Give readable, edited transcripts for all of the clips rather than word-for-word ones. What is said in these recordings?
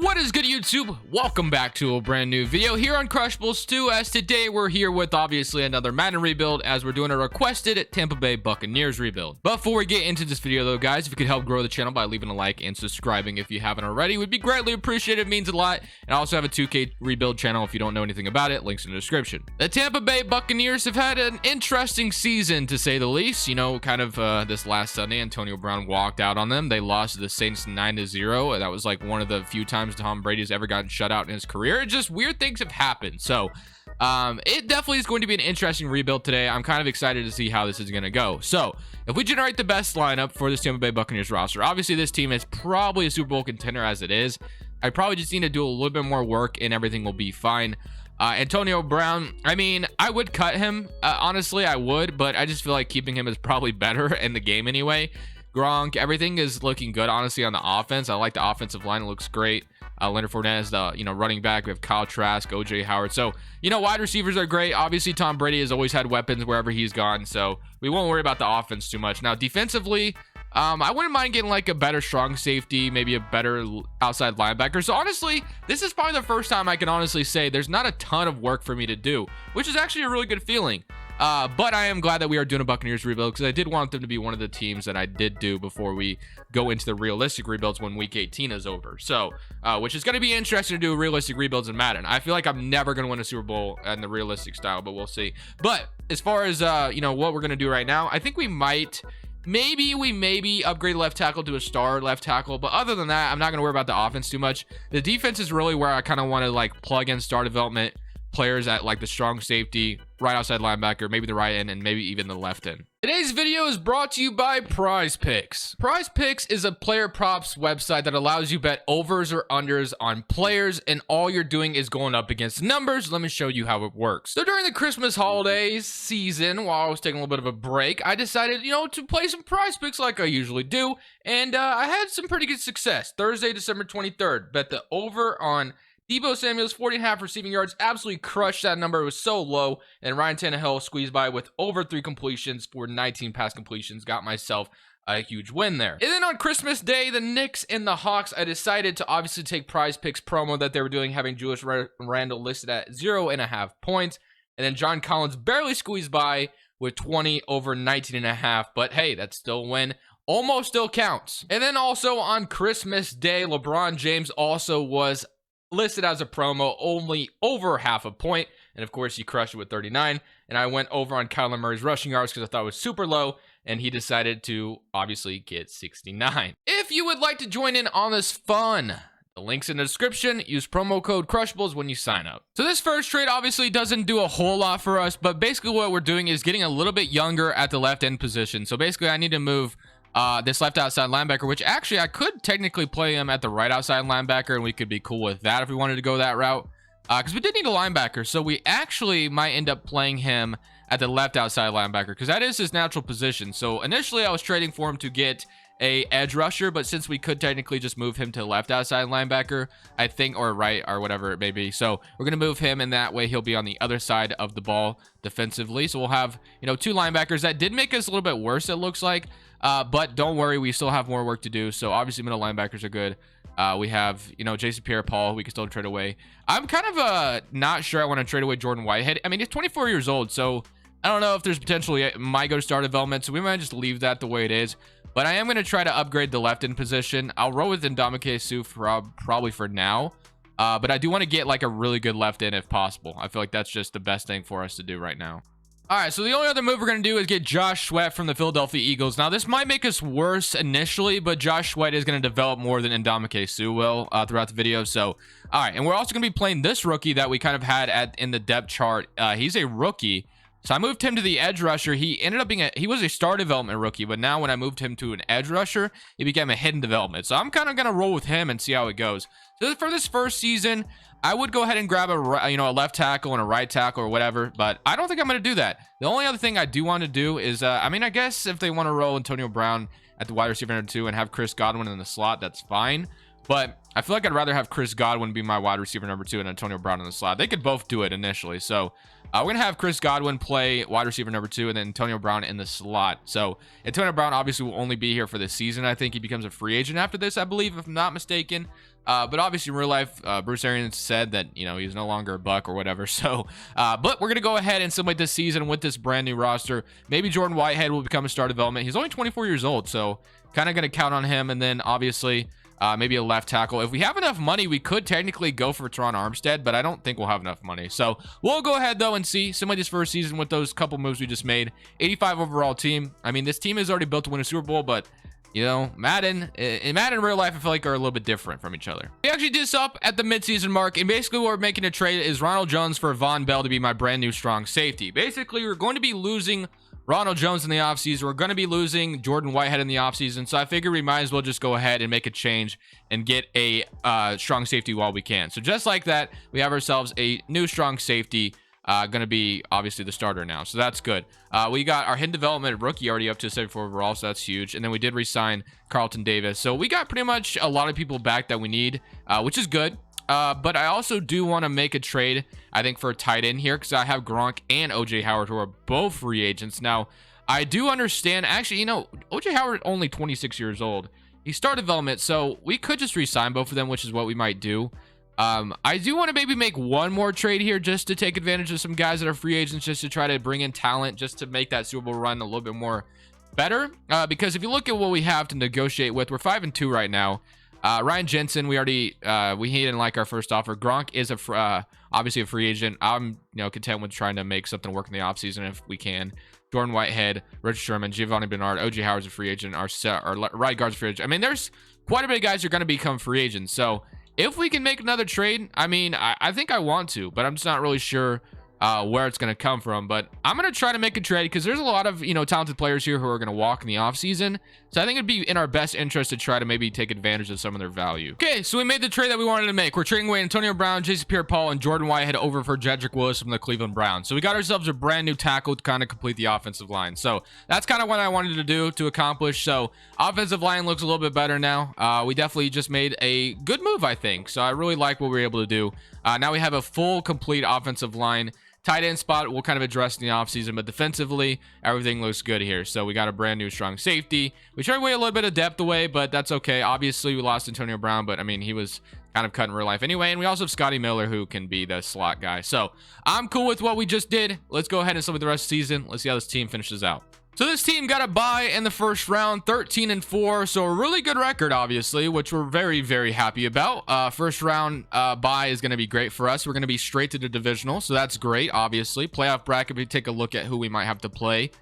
What is good, YouTube? Welcome back to a brand new video here on Crushables 2, as today we're here with obviously another Madden Rebuild, as we're doing a requested Tampa Bay Buccaneers Rebuild. Before we get into this video though, guys, if you could help grow the channel by leaving a like and subscribing if you haven't already, would be greatly appreciated. It means a lot. And I also have a 2K Rebuild channel if you don't know anything about it. Links in the description. The Tampa Bay Buccaneers have had an interesting season, to say the least. You know, kind of this last Sunday, Antonio Brown walked out on them. They lost to the Saints 9-0. That was like one of the few times Tom Brady's ever gotten shut out in his career. It's just weird things have happened. So it definitely is going to be an interesting rebuild today. I'm kind of excited to see how this is going to go. So if we generate the best lineup for this Tampa Bay Buccaneers roster, obviously this team is probably a Super Bowl contender as it is. I probably just need to do a little bit more work and everything will be fine. Antonio Brown, I mean, I would cut him. Honestly, I would, but I just feel like keeping him is probably better in the game anyway. Gronk, everything is looking good, honestly, on the offense. I like the offensive line. It looks great. Leonard Fournette is the, running back. We have Kyle Trask, OJ Howard. So, wide receivers are great. Obviously, Tom Brady has always had weapons wherever he's gone. So we won't worry about the offense too much. Now, defensively, I wouldn't mind getting like a better strong safety, maybe a better outside linebacker. So honestly, this is probably the first time I can honestly say there's not a ton of work for me to do, which is actually a really good feeling. But I am glad that we are doing a Buccaneers rebuild, because I did want them to be one of the teams that I did do before we go into the realistic rebuilds when week 18 is over. So, which is going to be interesting to do realistic rebuilds in Madden. I feel like I'm never going to win a Super Bowl in the realistic style, but we'll see. But as far as, what we're going to do right now, I think we might... Maybe upgrade left tackle to a star left tackle, but other than that, I'm not going to worry about the offense too much. The defense is really where I kind of want to like plug in star development players at like the strong safety, right outside linebacker, maybe the right end, and maybe even the left end. Today's video is brought to you by Prize Picks. Prize Picks is a player props website that allows you bet overs or unders on players, and all you're doing is going up against numbers. Let me show you how it works. So during the Christmas holidays season, while I was taking a little bit of a break, I decided, to play some Prize Picks like I usually do, and I had some pretty good success. Thursday, December 23rd, bet the over on Deebo Samuel's 40.5 receiving yards, absolutely crushed that number. It was so low. And Ryan Tannehill squeezed by with over 3 completions for 19 pass completions. Got myself a huge win there. And then on Christmas Day, the Knicks and the Hawks, I decided to obviously take Prize Picks promo that they were doing, having Julius Randle listed at 0.5 points. And then John Collins barely squeezed by with 20 over 19.5. But hey, that's still a win. Almost still counts. And then also on Christmas Day, LeBron James also was listed as a promo, only over half a point, and of course he crushed it with 39. And I went over on Kyler Murray's rushing yards because I thought it was super low, and he decided to obviously get 69. If you would like to join in on this fun, the link's in the description. Use promo code Crushables when you sign up. So this first trade obviously doesn't do a whole lot for us, but basically what we're doing is getting a little bit younger at the left end position. So basically I need to move this left outside linebacker, which actually I could technically play him at the right outside linebacker, and we could be cool with that if we wanted to go that route, because we did need a linebacker. So we actually might end up playing him at the left outside linebacker, because that is his natural position. So initially I was trading for him to get a edge rusher, but since we could technically just move him to left outside linebacker, I think, or right, or whatever it may be, so we're gonna move him, and that way he'll be on the other side of the ball defensively. So we'll have 2 linebackers. That did make us a little bit worse, it looks like, but don't worry, we still have more work to do. So obviously middle linebackers are good. We have Jason Pierre-Paul, we can still trade away. I'm kind of not sure I want to trade away Jordan Whitehead. I mean, he's 24 years old, so I don't know if there's potentially it might go to star development, so we might just leave that the way it is. But I am going to try to upgrade the left end position. I'll roll with Ndamukong Suh probably for now. But I do want to get like a really good left end if possible. I feel like that's just the best thing for us to do right now. All right, so the only other move we're going to do is get Josh Sweat from the Philadelphia Eagles. Now, this might make us worse initially, but Josh Sweat is going to develop more than Ndamukong Suh will throughout the video. So, all right, and we're also going to be playing this rookie that we kind of had in the depth chart. He's a rookie. So I moved him to the edge rusher. He ended up being he was a star development rookie, but now when I moved him to an edge rusher, he became a hidden development. So I'm kind of going to roll with him and see how it goes. So for this first season, I would go ahead and grab a left tackle and a right tackle or whatever, but I don't think I'm going to do that. The only other thing I do want to do is, I guess if they want to roll Antonio Brown at the wide receiver number 2 and have Chris Godwin in the slot, that's fine. But I feel like I'd rather have Chris Godwin be my wide receiver number 2 and Antonio Brown in the slot. They could both do it initially. So we're going to have Chris Godwin play wide receiver number 2 and then Antonio Brown in the slot. So Antonio Brown obviously will only be here for this season. I think he becomes a free agent after this, I believe, if I'm not mistaken. But obviously in real life, Bruce Arians said that, you know, he's no longer a Buck or whatever. So, but we're going to go ahead and simulate this season with this brand new roster. Maybe Jordan Whitehead will become a star development. He's only 24 years old, so kind of going to count on him. And then obviously maybe a left tackle. If we have enough money, we could technically go for Teron Armstead, but I don't think we'll have enough money. So we'll go ahead though and see. Simulate this first season with those couple moves we just made. 85 overall team. I mean, this team is already built to win a Super Bowl, but you know, Madden in real life, I feel like are a little bit different from each other. We actually did this up at the midseason mark, and basically what we're making a trade is Ronald Jones for Von Bell to be my brand new strong safety. Basically, we're going to be losing Ronald Jones in the offseason. We're going to be losing Jordan Whitehead in the offseason, so I figured we might as well just go ahead and make a change and get a strong safety while we can. So just like that, we have ourselves a new strong safety. Going to be obviously the starter now, so that's good. We got our hidden development rookie already up to 74 overall, so that's huge. And then we did re-sign Carlton Davis, so we got pretty much a lot of people back that we need, which is good. But I also do want to make a trade, I think, for a tight end here, because I have Gronk and OJ Howard, who are both free agents. Now, I do understand, actually, you know, OJ Howard only 26 years old. He started development, so we could just re-sign both of them, which is what we might do. I do want to maybe make one more trade here just to take advantage of some guys that are free agents, just to try to bring in talent, just to make that Super Bowl run a little bit more better. Because if you look at what we have to negotiate with, we're 5-2 right now. Ryan Jensen, we didn't like our first offer. Gronk is obviously a free agent. I'm content with trying to make something work in the offseason if we can. Jordan Whitehead, Richard Sherman, Giovanni Bernard, OJ Howard's a free agent. Our right guard's a free agent. I mean, there's quite a bit of guys who are going to become free agents. So if we can make another trade, I mean, I think I want to, but I'm just not really sure where it's going to come from. But I'm going to try to make a trade because there's a lot of, talented players here who are going to walk in the offseason. So I think it'd be in our best interest to try to maybe take advantage of some of their value. Okay, so we made the trade that we wanted to make. We're trading away Antonio Brown, Jason Pierre-Paul, and Jordan Whitehead over for Jedrick Willis from the Cleveland Browns. So we got ourselves a brand new tackle to kind of complete the offensive line. So that's kind of what I wanted to do to accomplish. So offensive line looks a little bit better now. We definitely just made a good move, I think. So I really like what we were able to do. Now we have a full, complete offensive line. Tight end spot we'll kind of address in the offseason, but defensively, everything looks good here. So we got a brand new strong safety. We tried to weigh a little bit of depth away, but that's okay. Obviously, we lost Antonio Brown, but I mean, he was kind of cut in real life anyway. And we also have Scotty Miller, who can be the slot guy. So I'm cool with what we just did. Let's go ahead and start with the rest of the season. Let's see how this team finishes out. So this team got a bye in the first round, 13-4. So a really good record, obviously, which we're very, very happy about. First round bye is going to be great for us. We're going to be straight to the divisional. So that's great, obviously. Playoff bracket, we take a look at who we might have to play.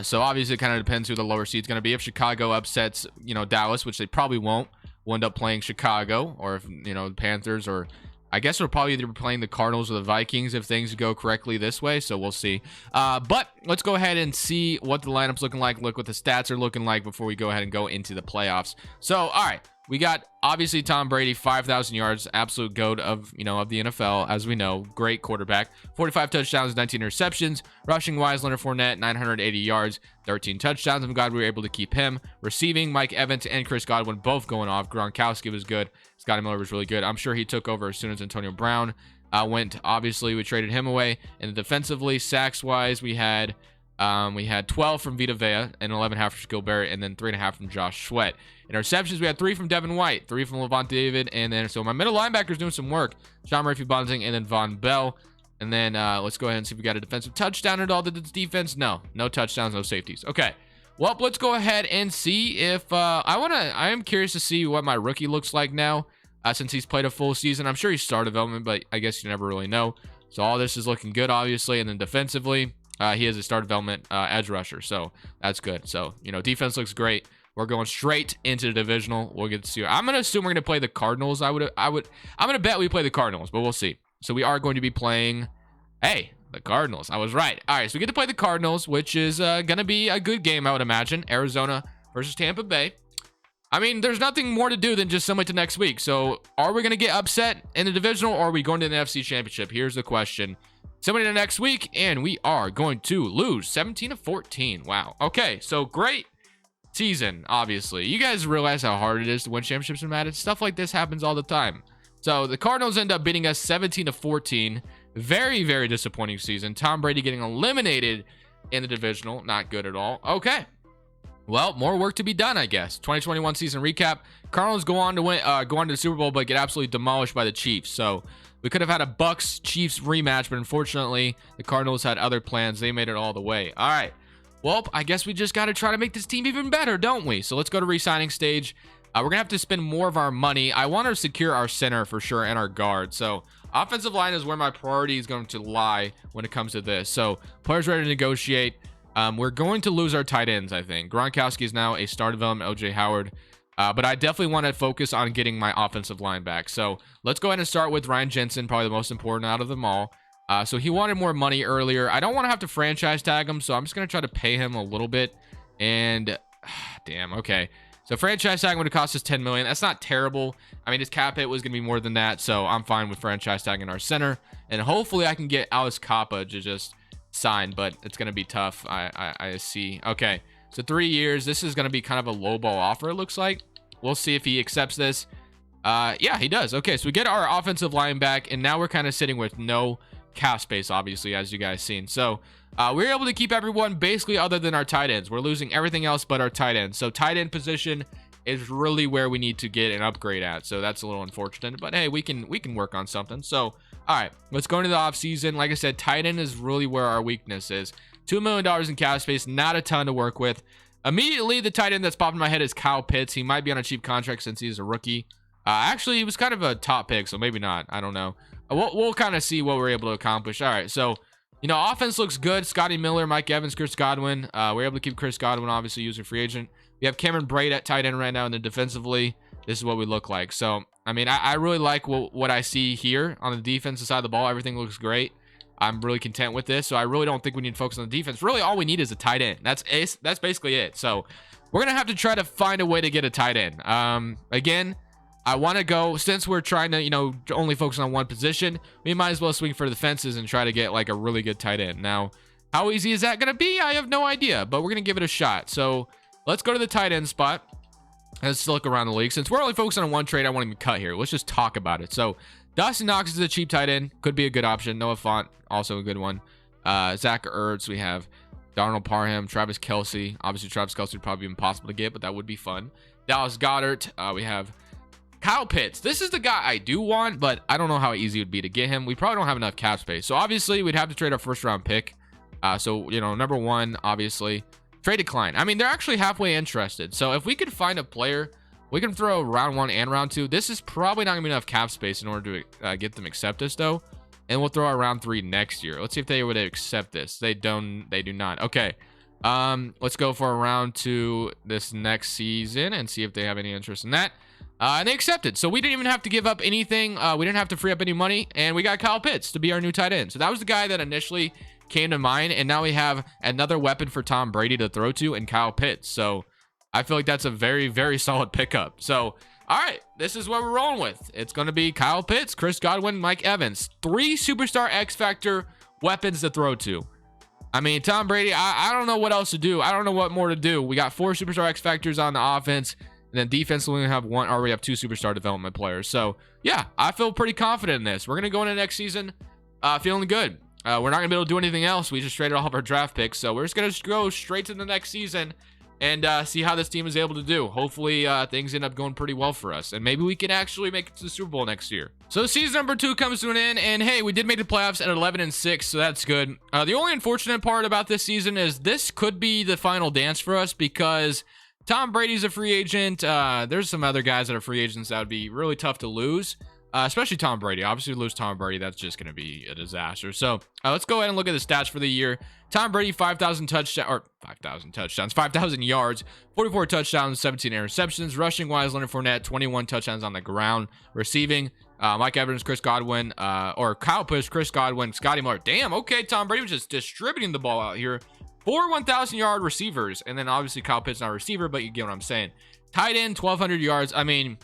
So obviously it kind of depends who the lower seed's going to be. If Chicago upsets, Dallas, which they probably won't, we'll end up playing Chicago. Or if, the Panthers, or I guess we're probably either playing the Cardinals or the Vikings if things go correctly this way. So we'll see. But let's go ahead and see what the lineup's looking like. Look what the stats are looking like before we go ahead and go into the playoffs. So, all right. We got, obviously, Tom Brady, 5,000 yards, absolute GOAT of the NFL, as we know. Great quarterback. 45 touchdowns, 19 interceptions. Rushing-wise, Leonard Fournette, 980 yards, 13 touchdowns. I'm glad we were able to keep him. Receiving, Mike Evans and Chris Godwin both going off. Gronkowski was good. Scotty Miller was really good. I'm sure he took over as soon as Antonio Brown went. Obviously, we traded him away. And defensively, sacks-wise, we had 12 from Vita Vea and 11.5 from Skill Barrett, and then 3.5 from Josh Sweat. Interceptions, we had 3 from Devin White, 3 from Levante David, and then so my middle linebackers doing some work. Sean Murphy-Bunting, and then Von Bell. And then let's go ahead and see if we got a defensive touchdown at all. Did this defense? No touchdowns, no safeties. Okay. Well, let's go ahead and see if I am curious to see what my rookie looks like now since he's played a full season. I'm sure he's star development, but I guess you never really know. So all this is looking good, obviously, and then defensively. He is a star development edge rusher, so that's good. So, defense looks great. We're going straight into the divisional. We'll get to see. I'm going to assume we're going to play the Cardinals. I'm going to bet we play the Cardinals, but we'll see. So we are going to be playing, the Cardinals. I was right. All right, so we get to play the Cardinals, which is going to be a good game, I would imagine. Arizona versus Tampa Bay. I mean, there's nothing more to do than just simulate to next week. So are we going to get upset in the divisional, or are we going to the NFC Championship? Here's the question. Somebody to next week, and we are going to lose 17-14. Wow. Okay, so great season, obviously. You guys realize how hard it is to win championships in Madden? Stuff like this happens all the time. So the Cardinals end up beating us 17-14. Very, very disappointing season. Tom Brady getting eliminated in the divisional. Not good at all. Okay. Well, more work to be done, I guess. 2021 season recap. Cardinals go on to win, go on to the Super Bowl, but get absolutely demolished by the Chiefs. So we could have had a Bucs-Chiefs rematch, but unfortunately, the Cardinals had other plans. They made it all the way. All right. Well, I guess we just got to try to make this team even better, don't we? So let's go to re-signing stage. We're going to have to spend more of our money. I want to secure our center for sure and our guard. So offensive line is where my priority is going to lie when it comes to this. So players ready to negotiate. We're going to lose our tight ends, I think. Gronkowski is now a star development, OJ Howard. But I definitely want to focus on getting my offensive line back. So let's go ahead and start with Ryan Jensen, probably the most important out of them all. So he wanted more money earlier. I don't want to have to franchise tag him, so I'm just going to try to pay him a little bit. And damn, okay. So franchise tag would have cost us $10 million. That's not terrible. I mean, his cap hit was going to be more than that, so I'm fine with franchise tagging our center. And hopefully I can get Alex Kappa to just sign, but it's going to be tough. I see. Okay, so 3 years. This is going to be kind of a low ball offer, it looks like. We'll see if he accepts this. Yeah, he does. Okay, so we get our offensive line back, and now we're kind of sitting with no cap space, obviously, as you guys seen. So we're able to keep everyone basically other than our tight ends. We're losing everything else but our tight ends. So tight end position is really where we need to get an upgrade at. So that's a little unfortunate, but hey, we can work on something. So all right, let's go into the offseason. Like I said, tight end is really where our weakness is. $2 million in cap space, not a ton to work with. Immediately, the tight end that's popped in my head is Kyle Pitts. He might be on a cheap contract since he's a rookie. Actually, he was kind of a top pick, so maybe not. I don't know. We'll kind of see what we're able to accomplish. All right, so, you know, offense looks good. Scotty Miller, Mike Evans, Chris Godwin. We're able to keep Chris Godwin, obviously, using free agent. We have Cameron Braid at tight end right now, and then defensively, this is what we look like. So, I mean, I really like what I see here on the defensive side of the ball. Everything looks great. I'm really content with this, so I really don't think we need to focus on the defense. Really, all we need is a tight end. That's basically it. So, we're going to have to try to find a way to get a tight end. Again, I want to go, since we're trying to, you know, only focus on one position, we might as well swing for the fences and try to get like a really good tight end. Now, how easy is that going to be? I have no idea, but we're going to give it a shot. So let's go to the tight end spot. Let's look around the league. Since we're only focusing on one trade, I won't even cut here. Let's just talk about it. So Dawson Knox is a cheap tight end. Could be a good option. Noah Fant, also a good one. Zach Ertz, we have Darnell Parham, Travis Kelce. Obviously, Travis Kelce would probably be impossible to get, but that would be fun. Dallas Goedert. We have Kyle Pitts. This is the guy I do want, but I don't know how easy it would be to get him. We probably don't have enough cap space. So obviously, we'd have to trade our first round pick. So, you know, number one, obviously, trade decline. I mean, they're actually halfway interested. So if we could find a player, we can throw round one and round two. This is probably not going to be enough cap space in order to get them accept us, though. And we'll throw our round three next year. Let's see if they would accept this. They do not. Okay. Let's go for a round two this next season and see if they have any interest in that. And they accepted. So we didn't even have to give up anything. We didn't have to free up any money. And we got Kyle Pitts to be our new tight end. So that was the guy that initially came to mind. And now we have another weapon for Tom Brady to throw to in Kyle Pitts. So I feel like that's a very, very solid pickup. So, all right, this is what we're rolling with. It's going to be Kyle Pitts, Chris Godwin, Mike Evans. 3 superstar X Factor weapons to throw to. I mean, Tom Brady, I don't know what else to do. I don't know what more to do. We got 4 superstar X Factors on the offense. And then defense, we have 1, or we have 2 superstar development players. So, yeah, I feel pretty confident in this. We're going to go into next season feeling good. We're not going to be able to do anything else. We just traded all of our draft picks. So, we're just going to go straight to the next season and see how this team is able to do. Hopefully, things end up going pretty well for us. And maybe we can actually make it to the Super Bowl next year. So, season number 2 comes to an end. And, hey, we did make the playoffs at 11-6, so that's good. The only unfortunate part about this season is this could be the final dance for us because Tom Brady's a free agent. There's some other guys that are free agents that would be really tough to lose, especially Tom Brady. Obviously, lose Tom Brady, that's just going to be a disaster. So let's go ahead and look at the stats for the year. Tom Brady, 5,000 touchdowns, 5,000 yards, 44 touchdowns, 17 interceptions. Rushing wise, Leonard Fournette, 21 touchdowns on the ground. Receiving, Mike Evans, Chris Godwin, or Kyle Pitts, Chris Godwin, Scotty Miller. Damn, okay, Tom Brady was just distributing the ball out here. 4 1,000-yard receivers, and then obviously Kyle Pitts not a receiver, but you get what I'm saying. Tight end, 1,200 yards. I mean,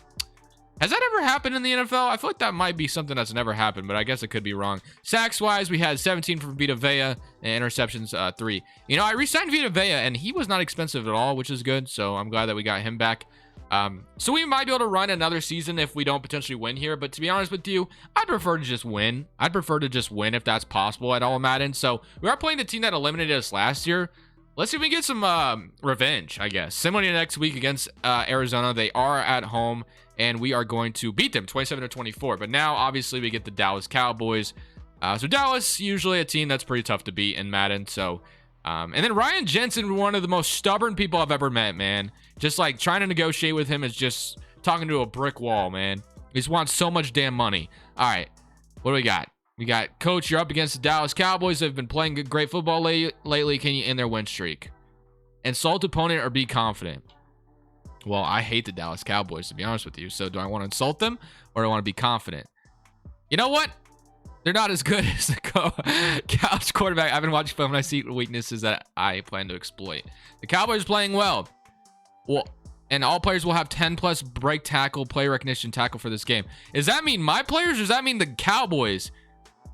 has that ever happened in the NFL? I feel like that might be something that's never happened, but I guess it could be wrong. Sacks-wise, we had 17 from Vita Vea, and interceptions, 3. You know, I re-signed Vita Vea, and he was not expensive at all, which is good, so I'm glad that we got him back. So we might be able to run another season if we don't potentially win here, but to be honest with you, I'd prefer to just win. I'd prefer to just win if that's possible at all, Madden. So we are playing the team that eliminated us last year. let's see if we get some revenge, I guess. Similar to next week against Arizona, they are at home, and we are going to beat them 27-24. But now, obviously, we get the Dallas Cowboys. So Dallas, usually a team that's pretty tough to beat in Madden. So, and then Ryan Jensen, one of the most stubborn people I've ever met, man. Just like trying to negotiate with him is just talking to a brick wall, man. He just wants so much damn money. All right, what do we got? We got, Coach, you're up against the Dallas Cowboys. They've been playing great football lately. Can you end their win streak? Insult opponent or be confident? Well, I hate the Dallas Cowboys, to be honest with you. So do I want to insult them or do I want to be confident? You know what? They're not as good as the Cowboys quarterback. I've been watching film and I see weaknesses that I plan to exploit. The Cowboys playing well. Well, and all players will have 10 plus break tackle, play recognition tackle for this game. Does that mean my players or does that mean the Cowboys?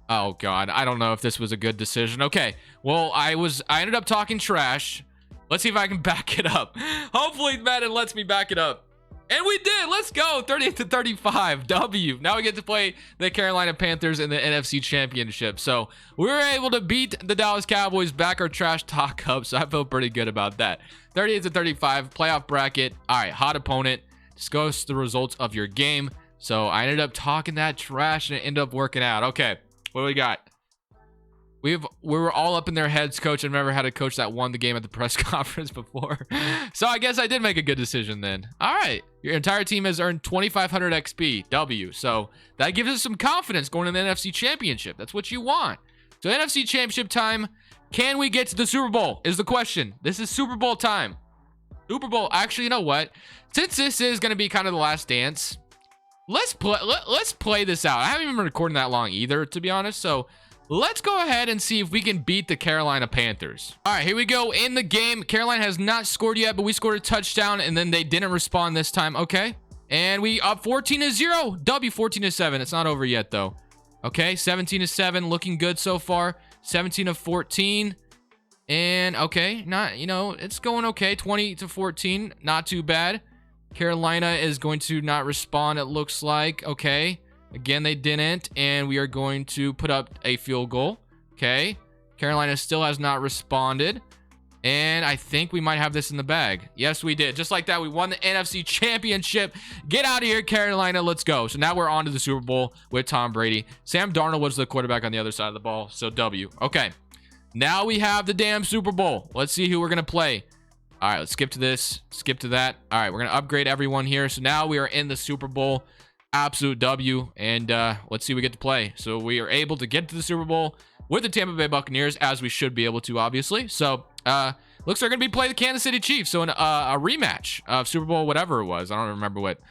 Oh God, I don't know if this was a good decision. Okay, well, I ended up talking trash. Let's see if I can back it up. Hopefully Madden lets me back it up. And we did. Let's go. 38-35 W. Now we get to play the Carolina Panthers in the NFC Championship. So we were able to beat the Dallas Cowboys, back our trash talk up. So I feel pretty good about that. 38-35 playoff bracket. All right, hot opponent. Discuss the results of your game. So I ended up talking that trash and it ended up working out. Okay, what do we got? We were all up in their heads, coach. I've never had a coach that won the game at the press conference before. So I guess I did make a good decision then. All right. Your entire team has earned 2,500 XP, W. So that gives us some confidence going to the NFC Championship. That's what you want. So NFC Championship time. Can we get to the Super Bowl is the question. This is Super Bowl time. Super Bowl. Actually, you know what? Since this is going to be kind of the last dance, let's play this out. I haven't even been recording that long either, to be honest. So let's go ahead and see if we can beat the Carolina Panthers. All right, here we go in the game. Carolina has not scored yet, but we scored a touchdown, and then they didn't respond this time. Okay, and we up 14-0. W 14-7. It's not over yet, though. Okay, 17-7. Looking good so far. 17-14. And, okay, not, you know, it's going okay. 20-14. Not too bad. Carolina is going to not respond, it looks like. Okay. Again, they didn't, and we are going to put up a field goal. Okay. Carolina still has not responded, and I think we might have this in the bag. Yes, we did. Just like that, we won the NFC Championship. Get out of here, Carolina. Let's go. So now we're on to the Super Bowl with Tom Brady. Sam Darnold was the quarterback on the other side of the ball, so W. Okay. Now we have the damn Super Bowl. Let's see who we're going to play. All right, let's skip to this. Skip to that. All right, we're going to upgrade everyone here. So now we are in the Super Bowl. Absolute W, and let's see what we get to play. So we are able to get to the Super Bowl with the Tampa Bay Buccaneers, as we should be able to, obviously. So looks like we're gonna be playing the Kansas City Chiefs. So a rematch of Super Bowl whatever it was. I don't remember what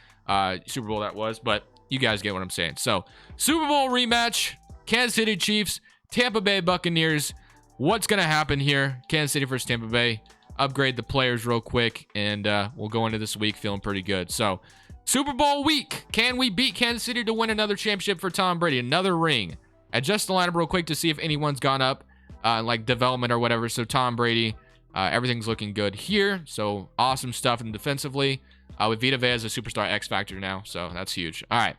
Super Bowl that was, but you guys get what I'm saying. So Super Bowl rematch, Kansas City Chiefs, Tampa Bay Buccaneers. What's gonna happen here? Kansas City versus Tampa Bay. Upgrade the players real quick, and we'll go into this week feeling pretty good. So Super Bowl week. Can we beat Kansas City to win another championship for Tom Brady? Another ring. Adjust the lineup real quick to see if anyone's gone up, like development or whatever. So Tom Brady, everything's looking good here. So awesome stuff. And defensively, with Vita Vea as a superstar X Factor now. So that's huge. All right.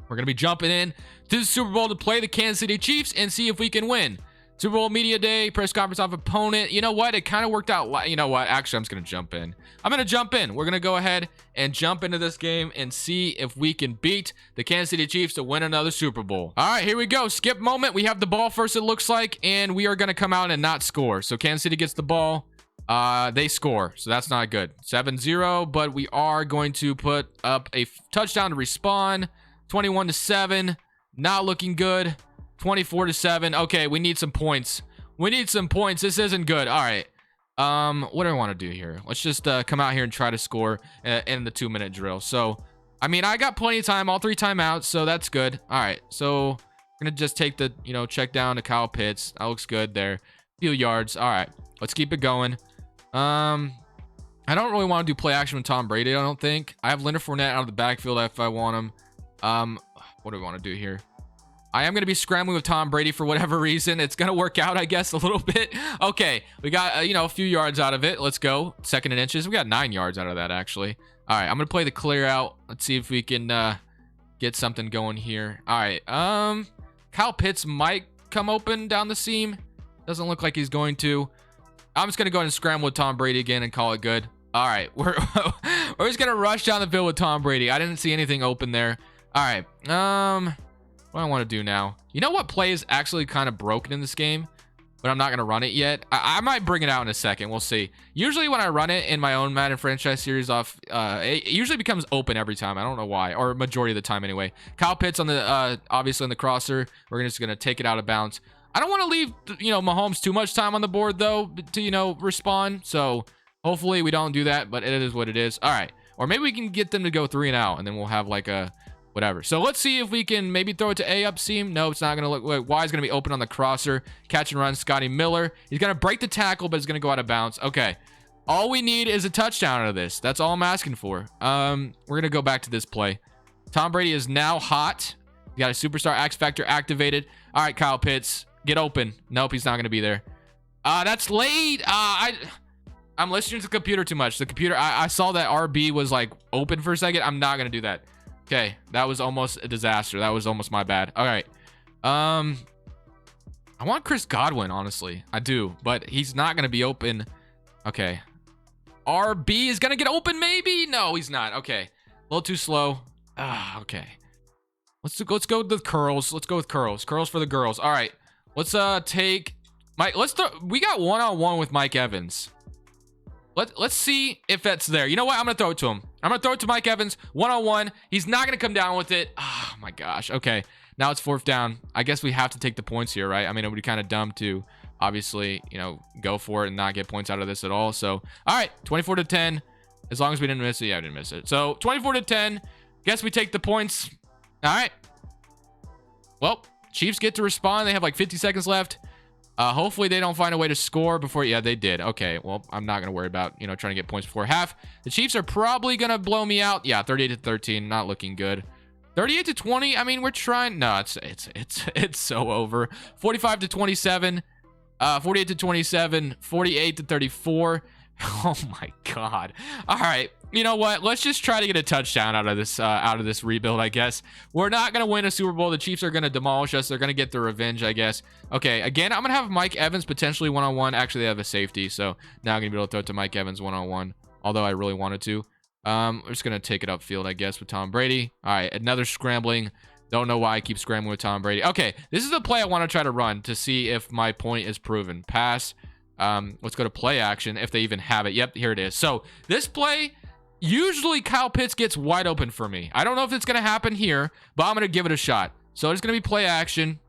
We're going to be jumping in to the Super Bowl to play the Kansas City Chiefs and see if we can win. Super Bowl Media Day, press conference off opponent. You know what? It kind of worked out. You know what? Actually, I'm just going to jump in. I'm going to jump in. We're going to go ahead and jump into this game and see if we can beat the Kansas City Chiefs to win another Super Bowl. All right, here we go. Skip moment. We have the ball first, it looks like, and we are going to come out and not score. So Kansas City gets the ball. They score, so that's not good. 7-0, but we are going to put up a touchdown to respawn. 21-7. Not looking good. 24-7. Okay, we need some points. We need some points. This isn't good. All right. What do I want to do here? Let's just come out here and try to score in the 2-minute drill. So, I mean, I got plenty of time, all 3 timeouts, so that's good. All right. So, we're going to just take the, check down to Kyle Pitts. That looks good there. Few yards. All right. Let's keep it going. I don't really want to do play action with Tom Brady, I don't think. I have Leonard Fournette out of the backfield if I want him. What do we want to do here? I am going to be scrambling with Tom Brady for whatever reason. It's going to work out, I guess, a little bit. Okay, we got, a few yards out of it. Let's go. 2nd and inches. We got 9 yards out of that, actually. All right, I'm going to play the clear out. Let's see if we can get something going here. All right, Kyle Pitts might come open down the seam. Doesn't look like he's going to. I'm just going to go ahead and scramble with Tom Brady again and call it good. All right. We're just going to rush down the field with Tom Brady. I didn't see anything open there. All right. What do I want to do now? You know what play is actually kind of broken in this game, but I'm not going to run it yet. I might bring it out in a second. We'll see. Usually when I run it in my own Madden franchise series off, it usually becomes open every time. I don't know why, or majority of the time anyway. Kyle Pitts on the, obviously on the crosser. We're just going to take it out of bounds. I don't want to leave, Mahomes too much time on the board though to, respond. So hopefully we don't do that, but it is what it is. All right. Or maybe we can get them to go 3 and out and then we'll have like a whatever. So let's see if we can maybe throw it to A up seam. No, it's not going to look. Y is going to be open on the crosser. Catch and run, Scotty Miller. He's going to break the tackle, but it's going to go out of bounds. Okay. All we need is a touchdown out of this. That's all I'm asking for. We're going to go back to this play. Tom Brady is now hot. You got a superstar X Factor activated. All right, Kyle Pitts. Get open. Nope, he's not going to be there. That's late. I'm listening to the computer too much. The computer, I saw that RB was like open for a second. I'm not going to do that. Okay, that was almost a disaster. That was almost my bad. All right. I want Chris Godwin, honestly. I do, but he's not going to be open. Okay. RB is going to get open, maybe? No, he's not. Okay. A little too slow. Okay. Let's go with the curls. Let's go with curls. Curls for the girls. All right. Let's take Mike. We got one-on-one with Mike Evans. Let's see if that's there. You know what? I'm going to throw it to him. I'm going to throw it to Mike Evans. One-on-one. He's not going to come down with it. Oh, my gosh. Okay. Now it's 4th down. I guess we have to take the points here, right? I mean, it would be kind of dumb to obviously, go for it and not get points out of this at all. So, all right. 24-10. As long as we didn't miss it. Yeah, I didn't miss it. So, 24-10. Guess we take the points. All right. Well, Chiefs get to respond. They have like 50 seconds left. Hopefully they don't find a way to score before. Yeah, they did. Okay, well, I'm not gonna worry about trying to get points before half. The Chiefs are probably gonna blow me out. Yeah, 38-13, not looking good. 38-20. I mean, we're trying. No, it's so over. 45-27. 48-27. 48-34. Oh my God. All right. You know what? Let's just try to get a touchdown out of this rebuild, I guess. We're not going to win a Super Bowl. The Chiefs are going to demolish us. They're going to get their revenge, I guess. Okay, again, I'm going to have Mike Evans potentially one-on-one. Actually, they have a safety, so now I'm going to be able to throw it to Mike Evans one-on-one, although I really wanted to. We're just going to take it upfield, I guess, with Tom Brady. All right, another scrambling. Don't know why I keep scrambling with Tom Brady. Okay, this is the play I want to try to run to see if my point is proven. Pass. Let's go to play action if they even have it. Yep, here it is. So this play, usually Kyle Pitts gets wide open for me. I don't know if it's going to happen here, but I'm going to give it a shot. So it's going to be play action.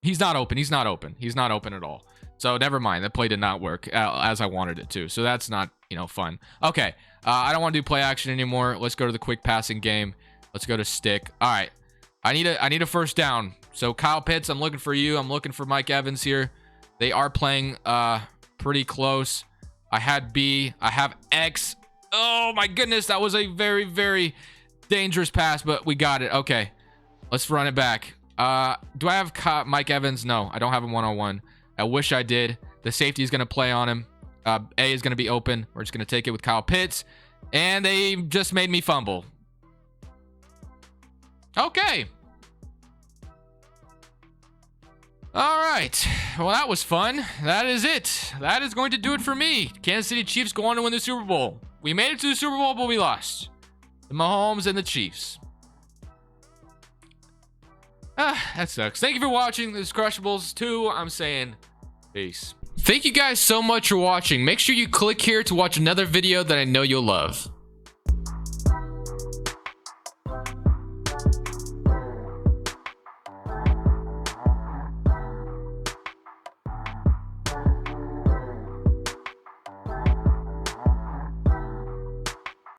He's not open. He's not open. He's not open at all. So never mind. That play did not work as I wanted it to. So that's not, fun. Okay. I don't want to do play action anymore. Let's go to the quick passing game. Let's go to stick. All right. I need a 1st down. So Kyle Pitts, I'm looking for you. I'm looking for Mike Evans here. They are playing pretty close. I had B. I have X. Oh, my goodness. That was a very, very dangerous pass, but we got it. Okay. Let's run it back. Do I have Mike Evans? No, I don't have him one-on-one. I wish I did. The safety is going to play on him. A is going to be open. We're just going to take it with Kyle Pitts. And they just made me fumble. Okay. All right. Well, that was fun. That is it. That is going to do it for me. Kansas City Chiefs go on to win the Super Bowl. We made it to the Super Bowl, but we lost. The Mahomes and the Chiefs. That sucks. Thank you for watching. This is Crushables 2. I'm saying peace. Thank you guys so much for watching. Make sure you click here to watch another video that I know you'll love.